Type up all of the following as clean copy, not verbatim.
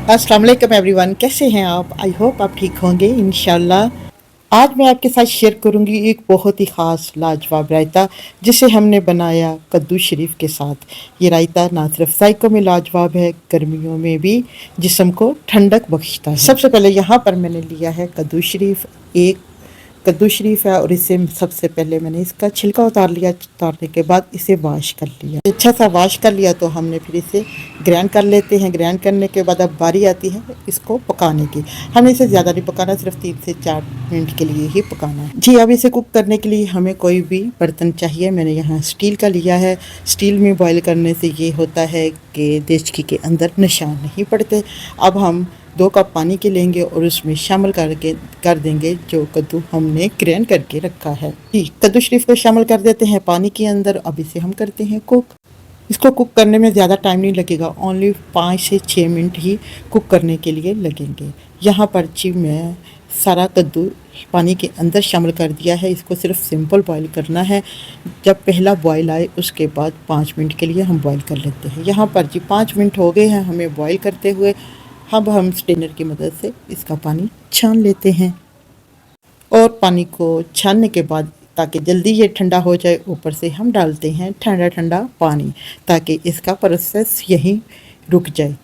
अस्सलाम वालेकुम एवरीवन, कैसे हैं आप? आई होप आप ठीक होंगे इंशाल्लाह। आज मैं आपके साथ शेयर करूंगी एक बहुत ही ख़ास लाजवाब रायता जिसे हमने बनाया कद्दू शरीफ के साथ। ये रायता ना सिर्फ जायकों में लाजवाब है, गर्मियों में भी जिस्म को ठंडक बख्शता है। सबसे पहले यहाँ पर मैंने लिया है कद्दू शरीफ। एक कद्दू शरीफ है और इसे सबसे पहले मैंने इसका छिलका उतार लिया। उतारने के बाद इसे वॉश कर लिया, अच्छा सा वॉश कर लिया। तो हमने फिर इसे ग्राइंड कर लेते हैं। ग्राइंड करने के बाद अब बारी आती है इसको पकाने की। हमने इसे ज़्यादा नहीं पकाना, सिर्फ 3 से 4 मिनट के लिए ही पकाना है जी। अब इसे कुक करने के लिए हमें कोई भी बर्तन चाहिए। मैंने यहाँ स्टील का लिया है। स्टील में बॉयल करने से ये होता है कि देचकी के अंदर निशान नहीं पड़ते। अब हम 2 कप पानी के लेंगे और उसमें शामिल कर देंगे जो कद्दू हमने ग्राइंड करके रखा है जी। कद्दू शरीफ को शामिल कर देते हैं पानी के अंदर। अब इसे हम करते हैं कुक। इसको कुक करने में ज़्यादा टाइम नहीं लगेगा, ओनली 5 से 6 मिनट ही कुक करने के लिए लगेंगे। यहाँ पर जी मैं सारा कद्दू पानी के अंदर शामिल कर दिया है। इसको सिर्फ सिंपल बॉईल करना है। जब पहला बॉईल आए उसके बाद 5 मिनट के लिए हम बॉईल कर लेते हैं। यहाँ पर जी 5 मिनट हो गए हैं हमें बॉईल करते हुए। अब हम स्ट्रेनर की मदद से इसका पानी छान लेते हैं और पानी को छानने के बाद ताकि जल्दी ये ठंडा हो जाए, ऊपर से हम डालते हैं ठंडा ठंडा पानी ताकि इसका प्रोसेस यहीं रुक जाए।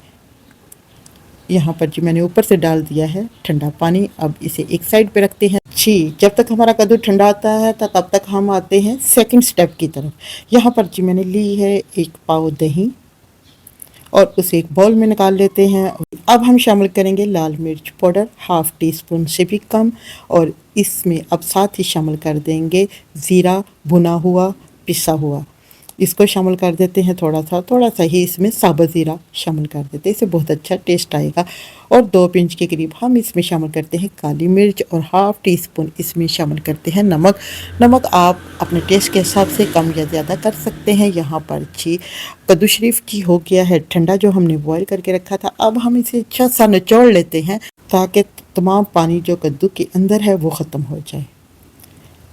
यहाँ पर जी मैंने ऊपर से डाल दिया है ठंडा पानी। अब इसे एक साइड पे रखते हैं जी। जब तक हमारा कद्दू ठंडा आता है तब तक हम आते हैं सेकंड स्टेप की तरफ। यहाँ पर जी मैंने ली है 1 पाव दही और उसे एक बाउल में निकाल लेते हैं। अब हम शामिल करेंगे लाल मिर्च पाउडर, हाफ़ टी स्पून से भी कम। और इसमें अब साथ ही शामिल कर देंगे ज़ीरा भुना हुआ, पिसा हुआ। इसको शामिल कर देते हैं। थोड़ा सा ही इसमें साबुत ज़ीरा शामिल कर देते हैं, इससे बहुत अच्छा टेस्ट आएगा। और 2 पिंच के करीब हम इसमें शामिल करते हैं काली मिर्च और हाफ़ टी स्पून इसमें शामिल करते हैं नमक। नमक आप अपने टेस्ट के हिसाब से कम या ज़्यादा कर सकते हैं। यहाँ पर जी कद्दू शरीफ की हो गया है ठंडा जो हमने बॉयल करके रखा था। अब हम इसे अच्छा सा निचोड़ लेते हैं ताकि तमाम पानी जो कद्दू के अंदर है वो ख़त्म हो जाए।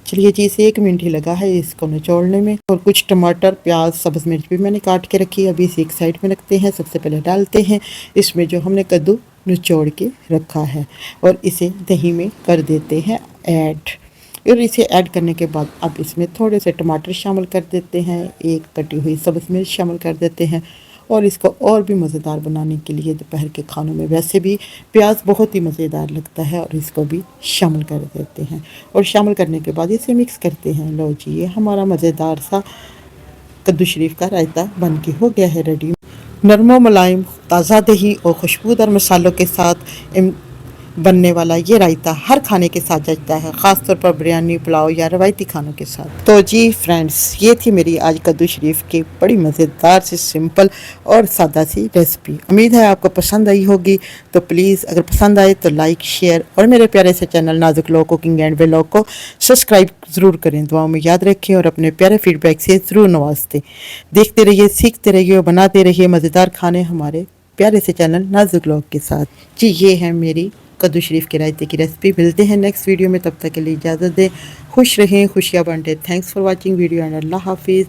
चलिए जी, इसे 1 मिनट ही लगा है इसको निचोड़ने में। और कुछ टमाटर, प्याज, सब्ज़ मिर्च भी मैंने काट के रखी है। अभी इसे एक साइड में रखते हैं। सबसे पहले डालते हैं इसमें जो हमने कद्दू निचोड़ के रखा है और इसे दही में कर देते हैं ऐड। और इसे ऐड करने के बाद अब इसमें थोड़े से टमाटर शामिल कर देते हैं, एक कटी हुई सब्ज़ मिर्च शामिल कर देते हैं। और इसको और भी मज़ेदार बनाने के लिए दोपहर के खानों में वैसे भी प्याज बहुत ही मज़ेदार लगता है और इसको भी शामिल कर देते हैं। और शामिल करने के बाद इसे मिक्स करते हैं। लो जी, ये हमारा मज़ेदार सा कद्दू शरीफ का रायता बन के हो गया है रेडी। नरम मुलायम ताज़ा दही और खुशबूदार मसालों के साथ बनने वाला ये रायता हर खाने के साथ जचता है, ख़ास तौर पर बिरयानी, पुलाव या रवायती खानों के साथ। तो जी फ्रेंड्स, ये थी मेरी आज कद्दू शरीफ की बड़ी मज़ेदार सी सिंपल और सादा सी रेसिपी। उम्मीद है आपको पसंद आई होगी। तो प्लीज़ अगर पसंद आए तो लाइक, शेयर और मेरे प्यारे से चैनल नाजुक लोग कुकिंग एंड व्लॉग को सब्सक्राइब ज़रूर करें। दुआओं में याद रखें और अपने प्यारे फीडबैक से ज़रूर नवाज दें। देखते रहिए, सीखते रहिए और बनाते रहिए मज़ेदार खाने हमारे प्यारे से चैनल नाजुक लोग के साथ। जी ये है मेरी कद्दू शरीफ के रायते की रेसिपी। मिलते हैं नेक्स्ट वीडियो में, तब तक के लिए इजाज़त दें। खुश रहें, खुशियाँ बांटें। Thanks for watching video and अल्लाह हाफिज़।